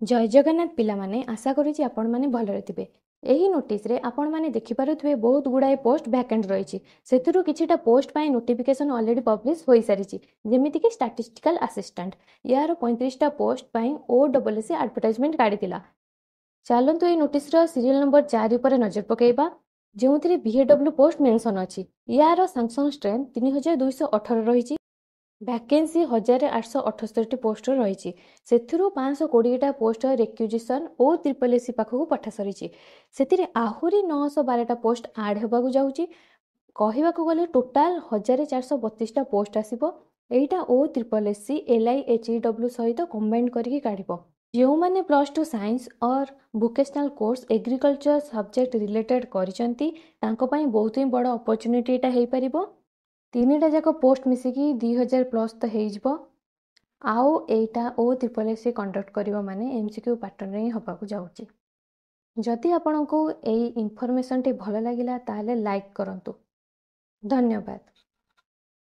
जय जगन्नाथ पिलामाने आशा करुछि आपण माने भलरे थिबे। एही नोटिस रे आपण माने देखि पारुथबे बहुत गुडाए पोस्ट वैकेंट रहिछि। सेथिरु किछिटा पोस्ट पाई नोटिफिकेशन ऑलरेडी पब्लिश होई सारिछि, जेमिति कि स्टैटिस्टिकल असिस्टेंट। यार 35टा पोस्ट पाई ओडब्ल्यूसी एडवर्टाइजमेंट काढितिला। चालंतु ए नोटिस रो सीरियल नंबर 4 ऊपर नजर पकेइबा, जेउथिरे बीएडब्ल्यू पोस्ट मेंशन अछि। यार सैंक्शन स्ट्रेंथ 3218 रहिछि। वैकेंसी 1878 पोस्ट रही। से 520टा पोस्ट रिक्विजिशन और ट्रिपल एसी पाखक पठा सरी। से आहरी 912टा पोस्ट आड होगा जाऊँगी। कहवाक गले टोटाल 1432टा पोस्ट आसो। एटा ओ ट्रिपल एसी LIHEW सहित कंबाइन करके काढ़। जो मैंने +2 साइंस और vocational course agriculture subject related करिसेंती तांको पई बहुत ही बड़ अपॉर्चुनिटी एटा हेई परिबो। 3टा जाक पोस्ट मिसिकी 2000+ तो हो। आउ एटा ओ ट्रिपल एसी कंडक्ट करिबो माने MCQ पैटर्न रे होबाकू जाउची। जदि आपनको एई इन्फॉर्मेशन टी भल लागिला ताले लाइक करंतु। धन्यवाद।